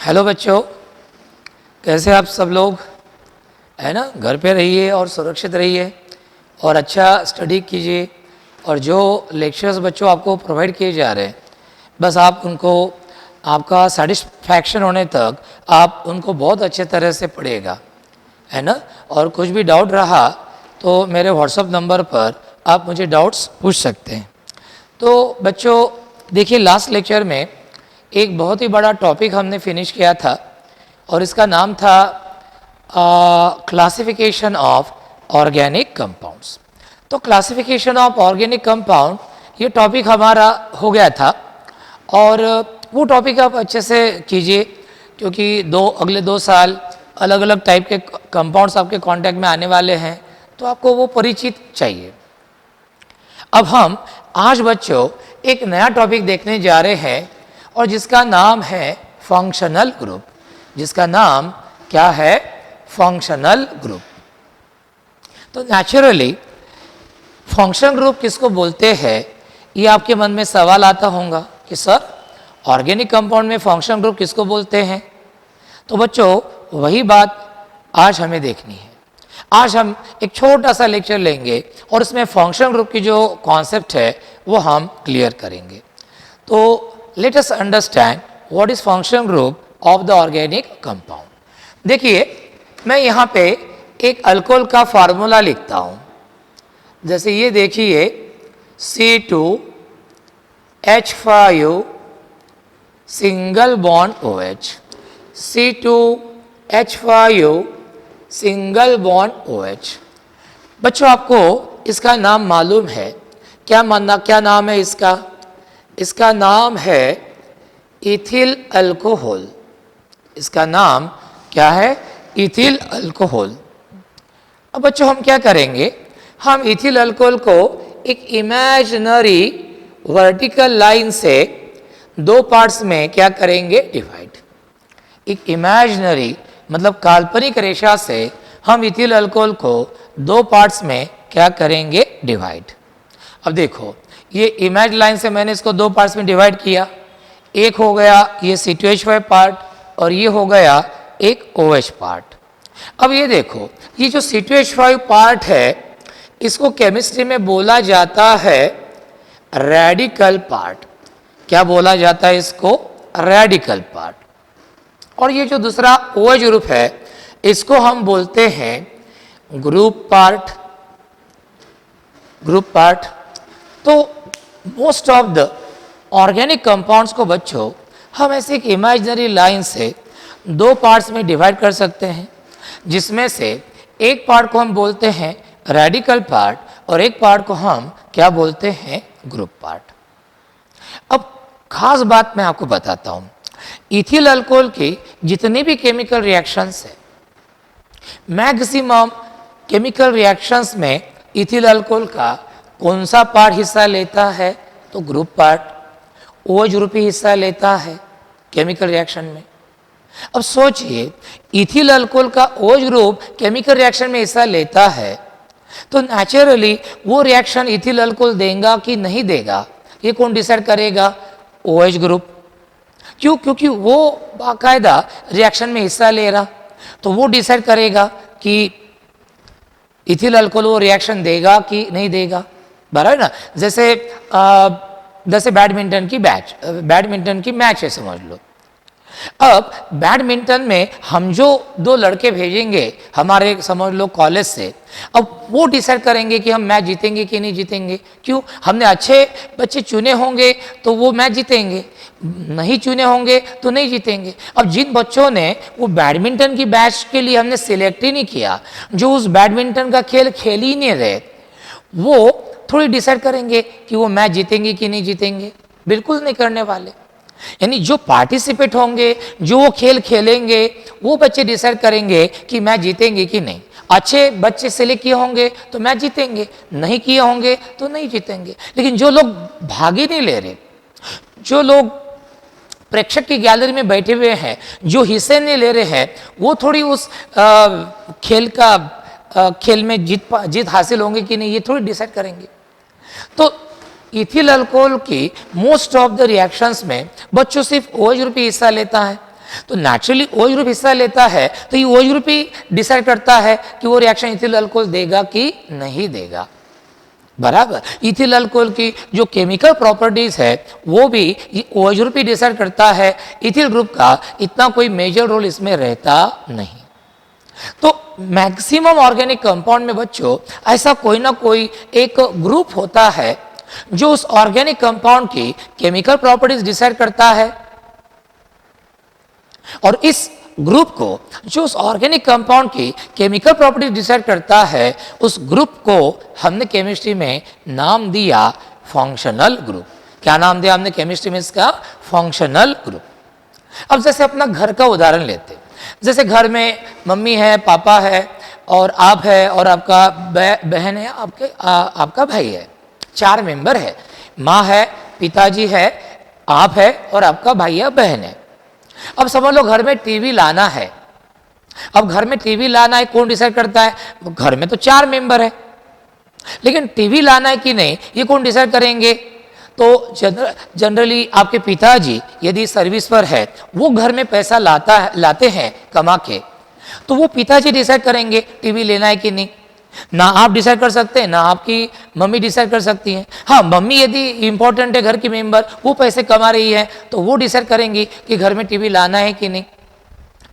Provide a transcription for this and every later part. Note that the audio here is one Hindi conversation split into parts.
हेलो बच्चों, कैसे आप सब लोग? है ना, घर पे रहिए और सुरक्षित रहिए और अच्छा स्टडी कीजिए। और जो लेक्चर्स बच्चों आपको प्रोवाइड किए जा रहे हैं, बस आप उनको आपका सेटिस्फैक्शन होने तक आप उनको बहुत अच्छे तरह से पढ़िएगा, है ना। और कुछ भी डाउट रहा तो मेरे व्हाट्सएप नंबर पर आप मुझे डाउट्स पूछ सकते हैं। तो बच्चों देखिए, लास्ट लेक्चर में एक बहुत ही बड़ा टॉपिक हमने फिनिश किया था और इसका नाम था क्लासिफिकेशन ऑफ ऑर्गेनिक कंपाउंड्स। तो क्लासिफिकेशन ऑफ ऑर्गेनिक कंपाउंड ये टॉपिक हमारा हो गया था और वो टॉपिक आप अच्छे से कीजिए, क्योंकि अगले 2 साल अलग अलग टाइप के कंपाउंड्स आपके कांटेक्ट में आने वाले हैं, तो आपको वो परिचित चाहिए। अब हम आज बच्चों एक नया टॉपिक देखने जा रहे हैं और जिसका नाम है फंक्शनल ग्रुप। जिसका नाम क्या है? Functional group. तो नेचुरली फंक्शनल ग्रुप किसको बोलते हैं, ये आपके मन में सवाल आता होगा कि सर ऑर्गेनिक कंपाउंड में फंक्शनल ग्रुप किसको बोलते हैं। तो बच्चों वही बात आज हमें देखनी है। आज हम एक छोटा सा लेक्चर लेंगे और उसमें फंक्शनल ग्रुप की जो कॉन्सेप्ट है वो हम क्लियर करेंगे। तो let us understand what is functional group of the organic compound. देखिए, मैं यहाँ पे एक अल्कोहल का फार्मूला लिखता हूँ। जैसे ये देखिए, C2H5 single bond OH, C2H5 single bond OH। बच्चों आपको इसका नाम मालूम है? क्या नाम है इसका? इसका नाम है इथिल अल्कोहल। इसका नाम क्या है? Ethyl alcohol. अब बच्चों हम क्या करेंगे, हम इथिल अल्कोहल को एक इमेजिनरी वर्टिकल लाइन से 2 पार्ट्स में क्या करेंगे? डिवाइड। एक इमेजिनरी मतलब काल्पनिक रेखा से हम इथिल अल्कोहल को 2 पार्ट्स में क्या करेंगे? डिवाइड। अब देखो, ये इमेज लाइन से मैंने इसको 2 पार्ट्स में डिवाइड किया। एक हो गया ये C2H5 पार्ट और ये हो गया एक OH पार्ट। अब ये देखो, ये जो C2H5 पार्ट है इसको केमिस्ट्री में बोला जाता है रेडिकल पार्ट। क्या बोला जाता है इसको? Radical part. और ये जो दूसरा OH ग्रुप है इसको हम बोलते हैं ग्रुप पार्ट। Group part. तो most of the organic compounds को बच्चों हम ऐसे एक इमेजिनरी लाइन से 2 पार्ट्स में डिवाइड कर सकते हैं, जिसमें से एक पार्ट को हम बोलते हैं रेडिकल पार्ट और एक पार्ट को हम क्या बोलते हैं? Group part. अब खास बात मैं आपको बताता हूं, इथिल अल्कोहल की जितनी भी केमिकल रिएक्शंस है, मैक्सिमम केमिकल रिएक्शंस में इथिल अल्कोहल का कौन सा पार्ट हिस्सा लेता है? तो ग्रुप पार्ट। OH ग्रुप ही हिस्सा लेता है केमिकल रिएक्शन में। अब सोचिए, इथिल अल्कोहल का OH ग्रुप केमिकल रिएक्शन में हिस्सा लेता है तो नेचुरली वो रिएक्शन इथिल अल्कोहल देगा कि नहीं देगा, ये कौन डिसाइड करेगा? OH group. क्यों? क्योंकि वो बाकायदा रिएक्शन में हिस्सा ले रहा, तो वो डिसाइड करेगा कि इथिल अल्कोहल वो रिएक्शन देगा कि नहीं देगा। बराबर ना। जैसे बैडमिंटन की मैच है समझ लो। अब बैडमिंटन में हम जो 2 लड़के भेजेंगे हमारे समझ लो कॉलेज से, अब वो डिसाइड करेंगे कि हम मैच जीतेंगे कि नहीं जीतेंगे। क्यों? हमने अच्छे बच्चे चुने होंगे तो वो मैच जीतेंगे, नहीं चुने होंगे तो नहीं जीतेंगे। अब जिन बच्चों ने वो बैडमिंटन की बैच के लिए हमने सिलेक्ट ही नहीं किया, जो उस बैडमिंटन का खेल खेल ही नहीं रहे, वो थोड़ी डिसाइड करेंगे कि वो मैच जीतेंगे कि नहीं जीतेंगे। बिल्कुल नहीं करने वाले। यानी जो पार्टिसिपेट होंगे, जो वो खेल खेलेंगे, वो बच्चे डिसाइड करेंगे कि मैच जीतेंगे कि नहीं। अच्छे बच्चे सिलेक्ट किए होंगे तो मैच जीतेंगे, नहीं किए होंगे तो नहीं जीतेंगे। लेकिन जो लोग भाग ही नहीं ले रहे, जो लोग प्रेक्षक की गैलरी में बैठे हुए हैं, जो हिस्से नहीं ले रहे हैं, वो थोड़ी उस खेल में जीत हासिल होंगे कि नहीं, ये थोड़ी डिसाइड करेंगे। तो इथिल अल्कोहल की मोस्ट ऑफ द रिएक्शंस में बच्चों सिर्फ OH ग्रुप ही हिस्सा लेता है तो नेचुरली OH ग्रुप हिस्सा लेता है तो ये OH ग्रुप ही डिसाइड करता है कि वो रिएक्शन इथिल अल्कोहल देगा कि नहीं देगा, बराबर। इथिल अल्कोहल की जो केमिकल प्रॉपर्टीज है वो भी OH ग्रुप ही डिसाइड करता है, इथिल ग्रुप का इतना कोई मेजर रोल इसमें रहता नहीं। तो मैक्सिमम ऑर्गेनिक कंपाउंड में बच्चों ऐसा कोई ना कोई एक ग्रुप होता है जो उस ऑर्गेनिक कंपाउंड की केमिकल प्रॉपर्टीज डिसाइड करता है, और इस ग्रुप को जो उस ऑर्गेनिक कंपाउंड की केमिकल प्रॉपर्टीज डिसाइड करता है, उस ग्रुप को हमने केमिस्ट्री में नाम दिया फंक्शनल ग्रुप। क्या नाम दिया हमने केमिस्ट्री में इसका? Functional group. अब जैसे अपना घर का उदाहरण लेते हैं, जैसे घर में मम्मी है, पापा है और आप है और आपका बहन है, आपका भाई है, 4 मेंबर है। माँ है, पिताजी है, आप है और आपका भाई या बहन है। अब समझ लो घर में टीवी लाना है। अब घर में टीवी लाना है, कौन डिसाइड करता है? घर में तो 4 मेंबर है, लेकिन टीवी लाना है कि नहीं ये कौन डिसाइड करेंगे? तो जनरली आपके पिताजी यदि सर्विस पर है, वो घर में पैसा लाते हैं कमा के, तो वो पिताजी डिसाइड करेंगे टीवी लेना है कि नहीं। ना आप डिसाइड कर सकते हैं, ना आपकी मम्मी डिसाइड कर सकती हैं। हाँ, मम्मी यदि इंपॉर्टेंट है, घर की मेंबर, वो पैसे कमा रही है, तो वो डिसाइड करेंगी कि घर में टीवी लाना है कि नहीं,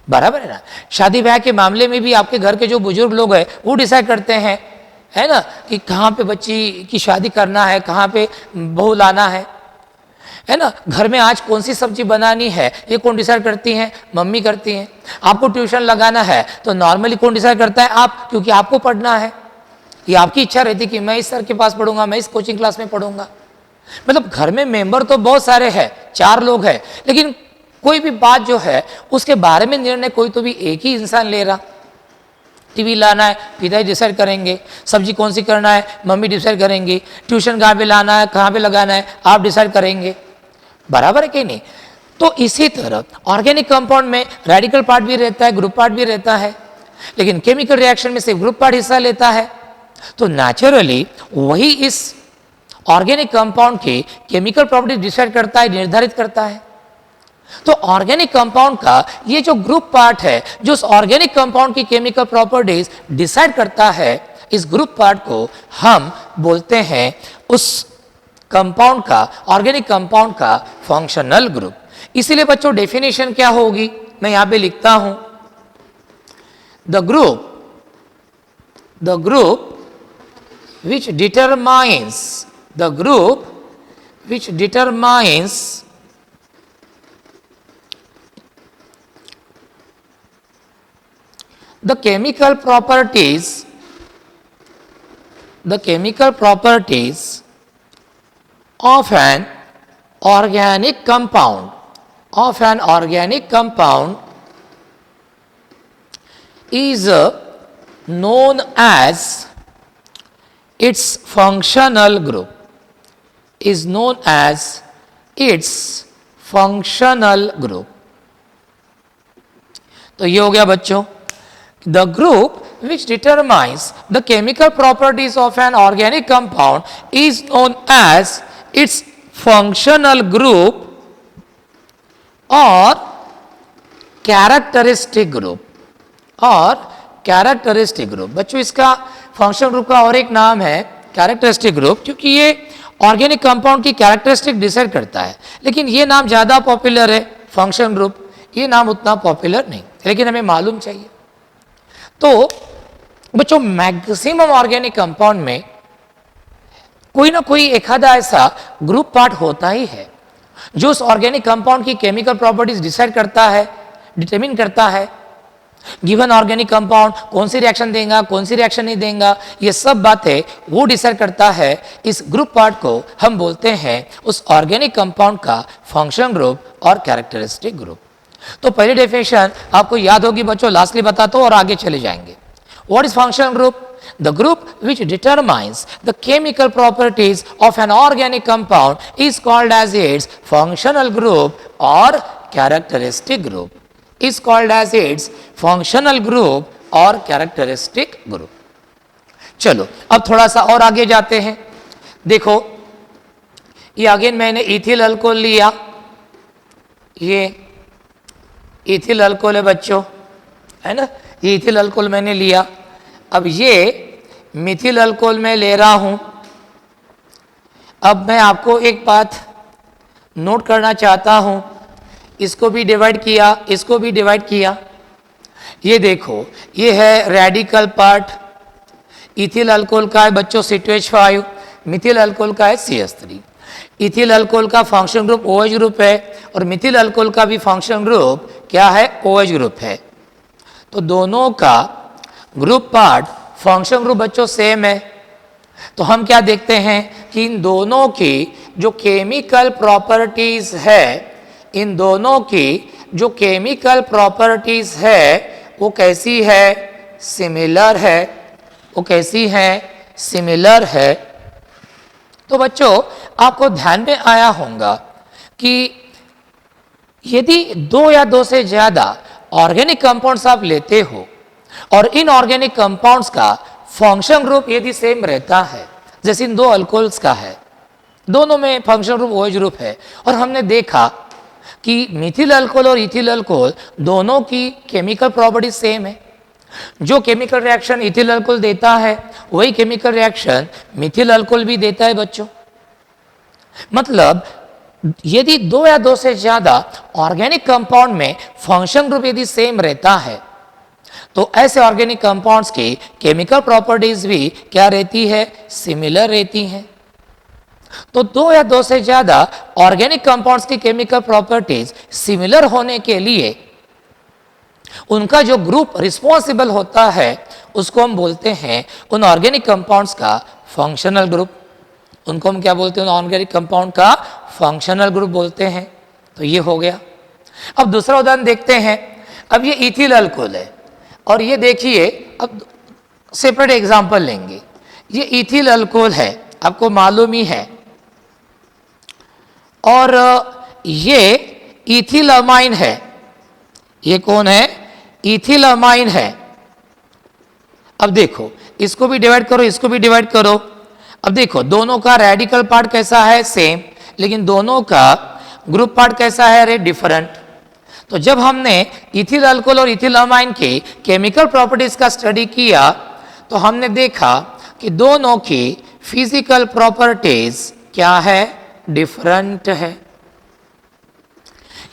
बराबर है ना। शादी ब्याह के मामले में भी आपके घर के जो बुजुर्ग लोग हैं वो डिसाइड करते हैं, है ना, कि कहाँ पे बच्ची की शादी करना है, कहाँ पे बहू लाना है ना। घर में आज कौन सी सब्जी बनानी है ये कौन डिसाइड करती हैं? मम्मी करती हैं। आपको ट्यूशन लगाना है तो नॉर्मली कौन डिसाइड करता है? आप, क्योंकि आपको पढ़ना है, ये आपकी इच्छा रहती कि मैं इस सर के पास पढ़ूंगा, मैं इस कोचिंग क्लास में पढ़ूंगा। मतलब घर में मेंबर तो बहुत सारे हैं, 4 लोग हैं, लेकिन कोई भी बात जो है उसके बारे में निर्णय कोई तो भी एक ही इंसान ले रहा। टीवी लाना है, पिताजी डिसाइड करेंगे। सब्जी कौन सी करना है, मम्मी डिसाइड करेंगी। ट्यूशन कहाँ पे लाना है, कहाँ पे लगाना है, आप डिसाइड करेंगे, बराबर है कि नहीं। तो इसी तरह ऑर्गेनिक कंपाउंड में रेडिकल पार्ट भी रहता है, ग्रुप पार्ट भी रहता है, लेकिन केमिकल रिएक्शन में सिर्फ ग्रुप पार्ट हिस्सा लेता है। तो नेचुरली वही इस ऑर्गेनिक कंपाउंड की केमिकल प्रॉपर्टी डिसाइड करता है, निर्धारित करता है। तो ऑर्गेनिक कंपाउंड का ये जो ग्रुप पार्ट है, जो उस ऑर्गेनिक कंपाउंड की केमिकल प्रॉपर्टीज डिसाइड करता है, इस ग्रुप पार्ट को हम बोलते हैं उस कंपाउंड का, ऑर्गेनिक कंपाउंड का फंक्शनल ग्रुप। इसीलिए बच्चों डेफिनेशन क्या होगी, मैं यहां पे लिखता हूं, the group which determines the chemical properties of an organic compound is known as its functional group, तो ये हो गया बच्चों, the group which determines the chemical properties of an organic compound is known as its functional group or characteristic group, बच्चों इसका फंक्शनल ग्रुप का और एक नाम है कैरेक्टरिस्टिक ग्रुप, क्योंकि ये ऑर्गेनिक कंपाउंड की कैरेक्टरिस्टिक डिसाइड करता है। लेकिन ये नाम ज़्यादा पॉपुलर है, फंक्शनल ग्रुप, ये नाम उतना पॉपुलर नहीं, लेकिन हमें मालूम चाहिए। तो बच्चों मैक्सिमम ऑर्गेनिक कंपाउंड में कोई ना कोई एखादा ऐसा ग्रुप पार्ट होता ही है जो उस ऑर्गेनिक कंपाउंड की केमिकल प्रॉपर्टीज डिसाइड करता है, डिटरमिन करता है। गिवन ऑर्गेनिक कंपाउंड कौन सी रिएक्शन देगा, कौन सी रिएक्शन नहीं देगा, ये सब बातें वो डिसाइड करता है। इस ग्रुप पार्ट को हम बोलते हैं उस ऑर्गेनिक कंपाउंड का फंक्शनल ग्रुप और कैरेक्टरिस्टिक ग्रुप। तो पहली डेफिनेशन आपको याद होगी बच्चों, लास्टली बताता हूं और आगे चले जाएंगे। What is functional group? The group which determines the chemical properties of an organic compound is called as its functional group or characteristic group. Is called as its functional group or characteristic group. चलो अब थोड़ा सा और आगे जाते हैं। देखो ये अगेन मैंने इथिल अल्कोहल लिया, ये इथिल अल्कोहल है बच्चों, है ना, ये इथिल अल्कोहल मैंने लिया। अब ये मिथिल अल्कोहल में ले रहा हूं। अब मैं आपको एक बात नोट करना चाहता हूं, इसको भी डिवाइड किया, इसको भी डिवाइड किया। ये देखो, ये है रेडिकल पार्ट, इथिल अल्कोहल का है बच्चों CH5, मिथिल अल्कोहल का है CH3। इथिल अल्कोहल का फंक्शन ग्रुप OH ग्रुप है और मिथिल अल्कोहल का भी फंक्शन ग्रुप क्या है, OH ग्रुप है। तो दोनों का ग्रुप पार्ट फंक्शन ग्रुप बच्चों सेम है। तो हम क्या देखते हैं कि इन दोनों की जो केमिकल प्रॉपर्टीज है, इन दोनों की जो केमिकल प्रॉपर्टीज है वो कैसी है, सिमिलर है। वो कैसी है, सिमिलर है। तो बच्चों आपको ध्यान में आया होगा कि यदि दो या दो से ज्यादा ऑर्गेनिक कंपाउंड्स आप लेते हो और इन ऑर्गेनिक कंपाउंड्स का फंक्शन ग्रुप यदि सेम रहता है, जैसे इन दो अल्कोहल्स का है, दोनों में फंक्शन ग्रुप OH ग्रुप है, और हमने देखा कि मिथिल अल्कोहल और इथिल अल्कोहल दोनों की केमिकल प्रॉपर्टी सेम है। जो केमिकल रिएक्शन इथिल अल्कोहल देता है वही केमिकल रिएक्शन मिथिल अल्कोहल भी देता है बच्चों। मतलब यदि दो या दो से ज्यादा ऑर्गेनिक कंपाउंड में फंक्शन ग्रुप यदि सेम रहता है तो ऐसे ऑर्गेनिक कंपाउंड्स की केमिकल प्रॉपर्टीज भी क्या रहती है, सिमिलर रहती हैं। तो दो या दो से ज्यादा ऑर्गेनिक कंपाउंड्स की केमिकल प्रॉपर्टीज सिमिलर होने के लिए उनका जो ग्रुप रिस्पॉन्सिबल होता है उसको हम बोलते हैं उन ऑर्गेनिक कंपाउंड्स का फंक्शनल ग्रुप। उनको हम क्या बोलते हैं, उन ऑर्गेनिक कंपाउंड का फंक्शनल ग्रुप बोलते हैं। तो ये हो गया। अब दूसरा उदाहरण देखते हैं। अब ये इथिल अल्कोहल है और ये देखिए, अब सेपरेट एग्जांपल लेंगे। ये इथिल अल्कोहल है, आपको मालूम ही है, और ये इथिलामाइन है। ये कौन है, इथिलामाइन है। अब देखो, इसको भी डिवाइड करो, इसको भी डिवाइड करो। अब देखो दोनों का रेडिकल पार्ट कैसा है, सेम, लेकिन दोनों का ग्रुप पार्ट कैसा है, रे डिफरेंट। तो जब हमने इथिल अल्कोहल और इथिलामाइन की केमिकल प्रॉपर्टीज का स्टडी किया तो हमने देखा कि दोनों की फिजिकल प्रॉपर्टीज क्या है, डिफरेंट है।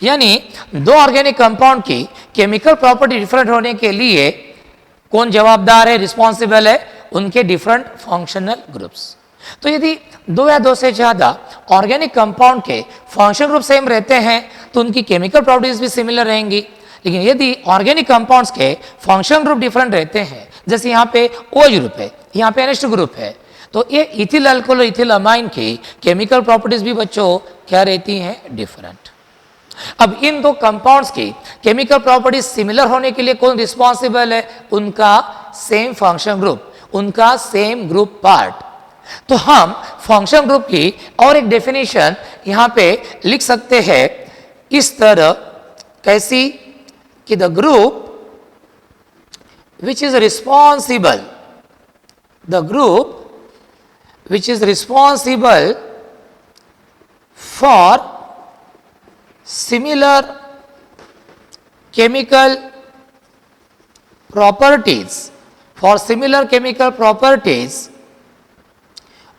यानी दो ऑर्गेनिक कंपाउंड की केमिकल प्रॉपर्टी डिफरेंट होने के लिए कौन जवाबदार है, रिस्पॉन्सिबल है, उनके डिफरेंट फंक्शनल ग्रुप्स। तो यदि दो या दो से ज्यादा ऑर्गेनिक कंपाउंड के फंक्शनल ग्रुप सेम रहते हैं तो उनकी केमिकल प्रॉपर्टीज भी सिमिलर रहेंगी। लेकिन यदि ऑर्गेनिक कंपाउंड्स के फंक्शनल ग्रुप डिफरेंट रहते हैं, जैसे यहाँ पे OH ग्रुप है, यहाँ पे NH2 ग्रुप है, तो ये इथिल अल्कोहल और इथिलामाइन की केमिकल प्रॉपर्टीज भी बच्चों क्या रहती हैं, डिफरेंट। अब इन दो कंपाउंड्स की केमिकल प्रॉपर्टीज सिमिलर होने के लिए कौन रिस्पॉन्सिबल है, उनका सेम फंक्शन ग्रुप, उनका सेम ग्रुप पार्ट। तो हम फंक्शन ग्रुप की और एक डेफिनेशन यहां पे लिख सकते हैं इस तरह, कैसी कि the group which is responsible, the group which is responsible for similar chemical properties, for similar chemical properties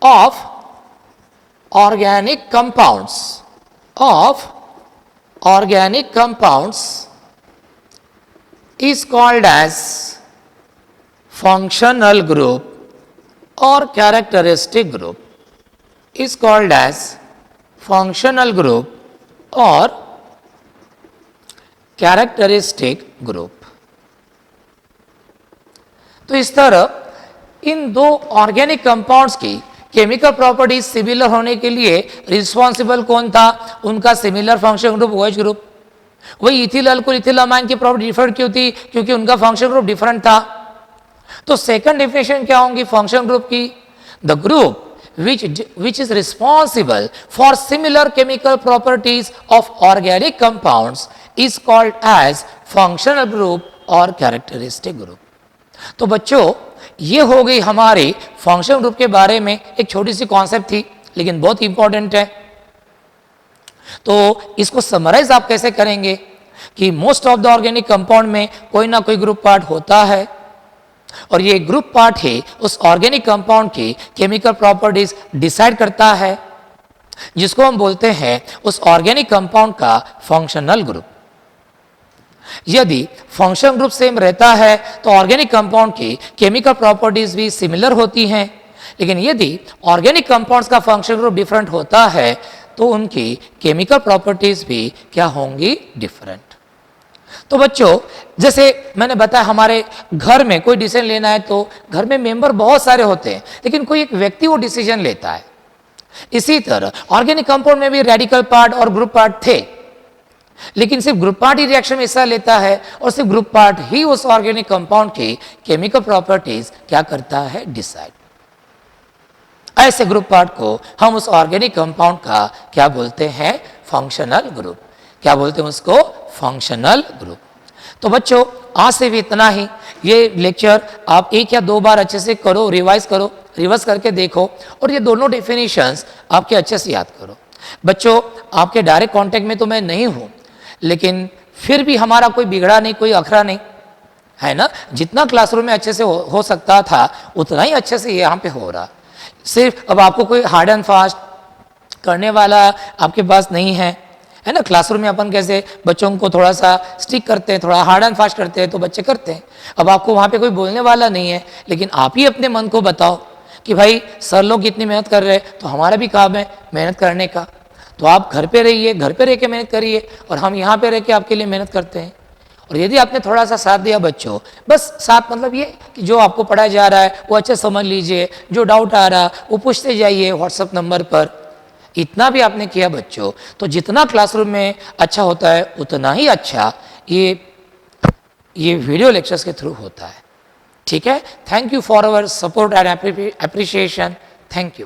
of organic compounds, of organic compounds is called as functional group or characteristic group, is called as functional group or characteristic group। तो इस तरह इन दो ऑर्गेनिक कंपाउंड्स की केमिकल प्रॉपर्टीज सिमिलर होने के लिए रिस्पॉन्सिबल कौन था, उनका similar function group OH group. वही इथिल अल्कोहल इथिलामाइन की प्रॉपर्टी डिफरेंट क्यों थी, क्योंकि उनका फंक्शन ग्रुप डिफरेंट था। तो सेकंड डेफिनेशन क्या होंगी फंक्शन ग्रुप की, the group which is responsible for similar chemical properties of organic compounds is called as functional group or characteristic group। तो बच्चों ये हो गई हमारी फंक्शन ग्रुप के बारे में एक छोटी सी कॉन्सेप्ट थी, लेकिन बहुत इंपॉर्टेंट है। तो इसको समराइज आप कैसे करेंगे कि most of the organic compound में कोई ना कोई ग्रुप पार्ट होता है और ये ग्रुप पार्ट ही उस ऑर्गेनिक कंपाउंड की केमिकल प्रॉपर्टीज डिसाइड करता है, जिसको हम बोलते हैं उस ऑर्गेनिक कंपाउंड का फंक्शनल ग्रुप। यदि फंक्शन ग्रुप सेम रहता है तो ऑर्गेनिक कंपाउंड की केमिकल प्रॉपर्टीज भी सिमिलर होती हैं, लेकिन यदि ऑर्गेनिक कंपाउंड्स का फंक्शन ग्रुप डिफरेंट होता है तो उनकी केमिकल प्रॉपर्टीज भी क्या होंगी, डिफरेंट। तो बच्चों, जैसे मैंने बताया हमारे घर में कोई डिसीजन लेना है तो घर में मेंबर बहुत सारे होते हैं, लेकिन कोई एक व्यक्ति वो डिसीजन लेता है। इसी तरह ऑर्गेनिक कंपाउंड में भी रेडिकल पार्ट और ग्रुप पार्ट थे, लेकिन सिर्फ ग्रुप पार्ट ही रिएक्शन में हिस्सा लेता है और सिर्फ ग्रुप पार्ट ही उस ऑर्गेनिक कंपाउंड की केमिकल प्रॉपर्टीज क्या करता है, डिसाइड। ऐसे ग्रुप पार्ट को हम उस ऑर्गेनिक कंपाउंड का क्या बोलते हैं, फंक्शनल ग्रुप। क्या बोलते हैं उसको, फंक्शनल ग्रुप। तो बच्चों, आज से भी इतना ही। ये लेक्चर आप एक या दो बार अच्छे से करो, रिवाइज करो, रिवर्स करके देखो और ये दोनों डेफिनेशंस आपके अच्छे से याद करो। बच्चों, आपके डायरेक्ट कांटेक्ट में तो मैं नहीं हूं, लेकिन फिर भी हमारा कोई बिगड़ा नहीं, कोई अखरा नहीं है ना। जितना क्लासरूम में अच्छे से हो सकता था उतना ही अच्छे से यहाँ पे हो रहा। सिर्फ अब आपको कोई हार्ड एंड फास्ट करने वाला आपके पास नहीं है ना। क्लासरूम में अपन कैसे बच्चों को थोड़ा सा स्टिक करते हैं, थोड़ा हार्ड एंड फास्ट करते हैं तो बच्चे करते हैं। अब आपको वहाँ पे कोई बोलने वाला नहीं है, लेकिन आप ही अपने मन को बताओ कि भाई सर लोग इतनी मेहनत कर रहे हैं तो हमारा भी काम है मेहनत करने का। तो आप घर पे रहिए, घर पे रह के मेहनत करिए और हम यहाँ पे रह के आपके लिए मेहनत करते हैं। और यदि आपने थोड़ा सा साथ दिया बच्चों, बस साथ मतलब ये कि जो आपको पढ़ाया जा रहा है वो अच्छे समझ लीजिए, जो डाउट आ रहा वो पूछते जाइए व्हाट्सएप नंबर पर। इतना भी आपने किया बच्चों तो जितना क्लासरूम में अच्छा होता है उतना ही अच्छा ये वीडियो लेक्चर्स के थ्रू होता है। ठीक है, thank you for our support and appreciation. Thank you.